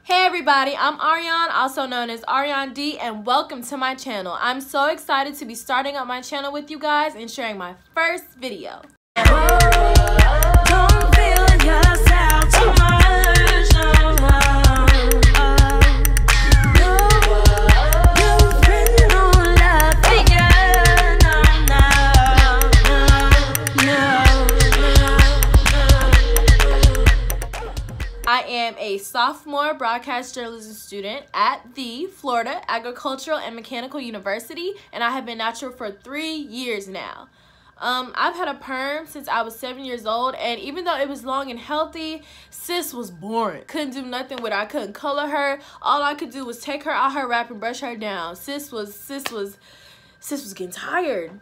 Hey everybody, I'm Ariane, also known as Ariane D, and welcome to my channel. I'm so excited to be starting up my channel with you guys and sharing my first video. Don't feel yourself too much. I am a sophomore broadcast journalism student at the Florida Agricultural and Mechanical University, and I have been natural for 3 years now. I've had a perm since I was 7 years old, and even though it was long and healthy, sis was boring. Couldn't do nothing with her. I couldn't color her. All I could do was take her out her wrap and brush her down. Sis was getting tired.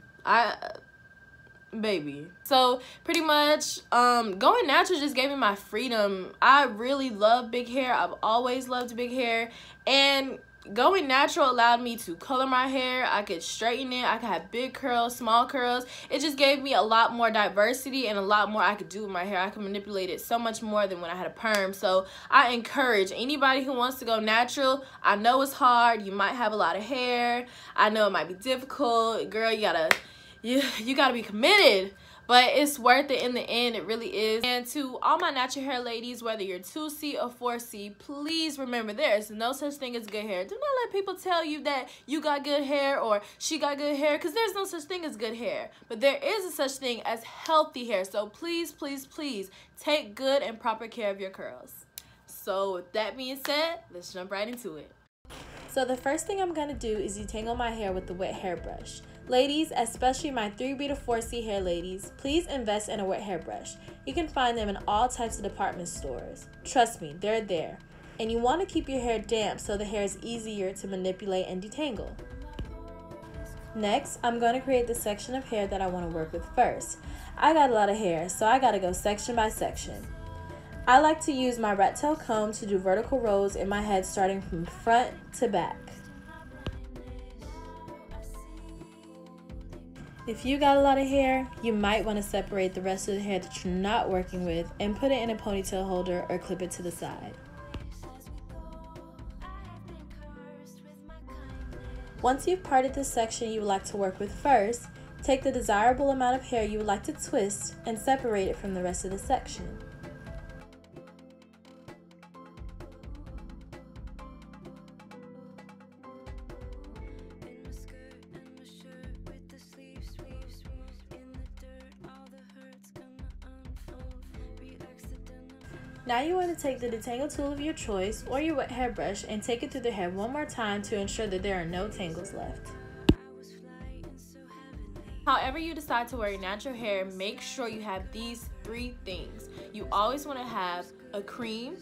Baby. So pretty much going natural just gave me my freedom. I really love big hair. I've always loved big hair, and going natural allowed me to color my hair. I could straighten it. I could have big curls, small curls. It just gave me a lot more diversity and a lot more I could do with my hair. I could manipulate it so much more than when I had a perm. So I encourage anybody who wants to go natural. I know it's hard. You might have a lot of hair. I know it might be difficult. Girl, you gotta be committed, but it's worth it in the end. It really is. And to all my natural hair ladies, whether you're 2C or 4C, please remember there is no such thing as good hair. Do not let people tell you that you got good hair or she got good hair, because there's no such thing as good hair, but there is a such thing as healthy hair. So please, please, please take good and proper care of your curls. So with that being said, let's jump right into it. So the first thing I'm going to do is detangle my hair with the wet hairbrush. Ladies, especially my 3B to 4C hair ladies, please invest in a wet hairbrush. You can find them in all types of department stores. Trust me, they're there. And you want to keep your hair damp so the hair is easier to manipulate and detangle. Next, I'm going to create the section of hair that I want to work with first. I got a lot of hair, so I got to go section by section. I like to use my Rattail comb to do vertical rows in my head starting from front to back. If you got a lot of hair, you might want to separate the rest of the hair that you're not working with and put it in a ponytail holder or clip it to the side. Once you've parted the section you would like to work with first, take the desirable amount of hair you would like to twist and separate it from the rest of the section. Now you want to take the detangle tool of your choice or your wet hairbrush and take it through the hair one more time to ensure that there are no tangles left. However you decide to wear your natural hair, make sure you have these 3 things. You always want to have a cream,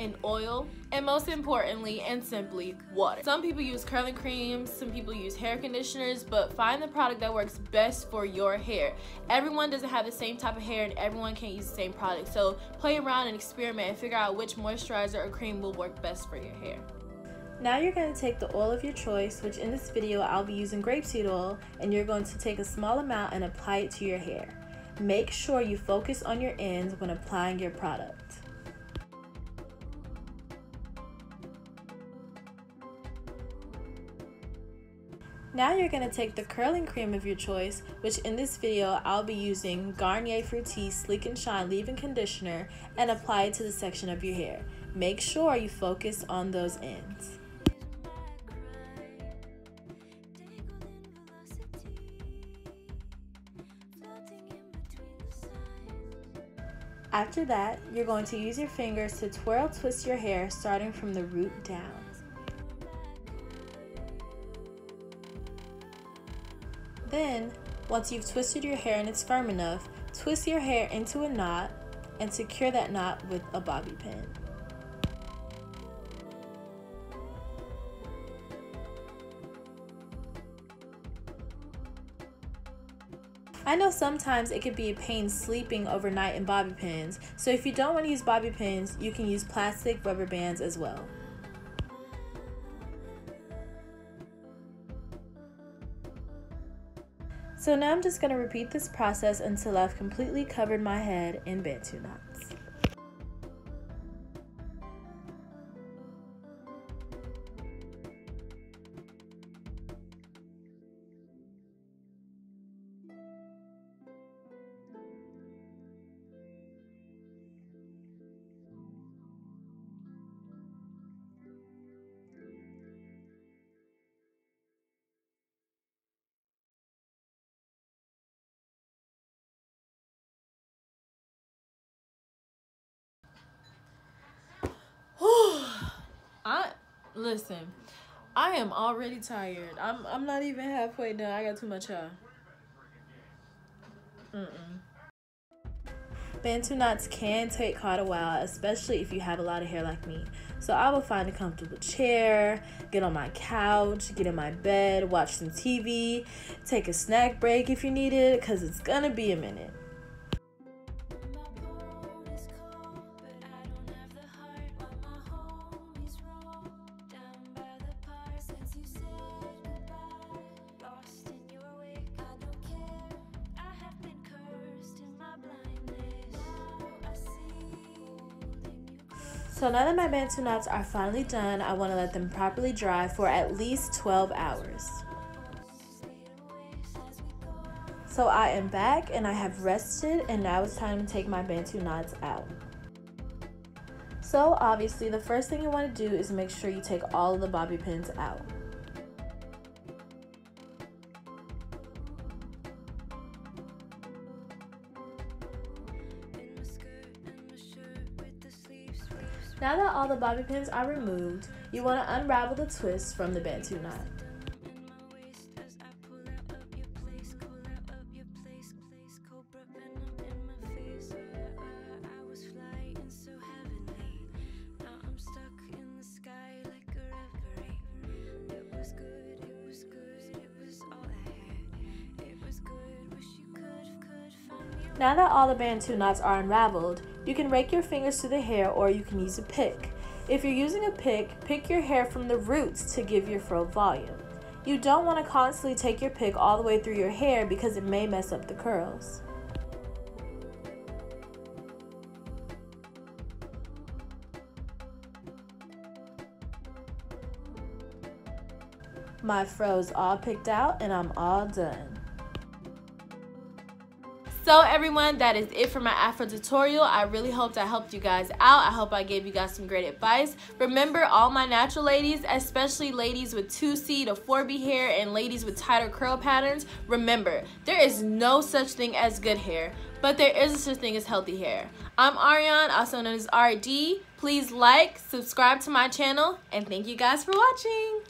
an oil, and most importantly and simply, water. Some people use curling creams, some people use hair conditioners, but find the product that works best for your hair. Everyone doesn't have the same type of hair and everyone can't use the same product, so play around and experiment and figure out which moisturizer or cream will work best for your hair. Now you're going to take the oil of your choice, which in this video I'll be using grapeseed oil, and you're going to take a small amount and apply it to your hair. Make sure you focus on your ends when applying your product. Now you're going to take the curling cream of your choice, which in this video I'll be using Garnier Fructis Sleek and Shine Leave-In Conditioner, and apply it to the section of your hair. Make sure you focus on those ends. After that, you're going to use your fingers to twist your hair starting from the root down. Then, once you've twisted your hair and it's firm enough, twist your hair into a knot and secure that knot with a bobby pin. I know sometimes it could be a pain sleeping overnight in bobby pins, so if you don't want to use bobby pins, you can use plastic rubber bands as well. So now I'm just going to repeat this process until I've completely covered my head in Bantu knots. Listen, I am already tired. I'm not even halfway done. I got too much hair. Bantu knots can take quite a while, especially if you have a lot of hair like me. So I will find a comfortable chair, get on my couch, get in my bed, watch some TV, take a snack break if you need it, because it's gonna be a minute. So now that my Bantu knots are finally done, I want to let them properly dry for at least 12 hours. So I am back and I have rested, and now it's time to take my Bantu knots out. So obviously the first thing you want to do is make sure you take all of the bobby pins out. Now that all the bobby pins are removed, you want to unravel the twist from the Bantu knot. Now that all the Bantu knots are unraveled, you can rake your fingers through the hair, or you can use a pick. If you're using a pick, pick your hair from the roots to give your fro volume. You don't want to constantly take your pick all the way through your hair because it may mess up the curls. My fro's all picked out and I'm all done. So everyone, that is it for my Afro tutorial. I really hope that helped you guys out. I hope I gave you guys some great advice. Remember, all my natural ladies, especially ladies with 2C to 4B hair and ladies with tighter curl patterns, remember, there is no such thing as good hair, but there is a such thing as healthy hair. I'm Ariane, also known as RD. Please like, subscribe to my channel, and thank you guys for watching.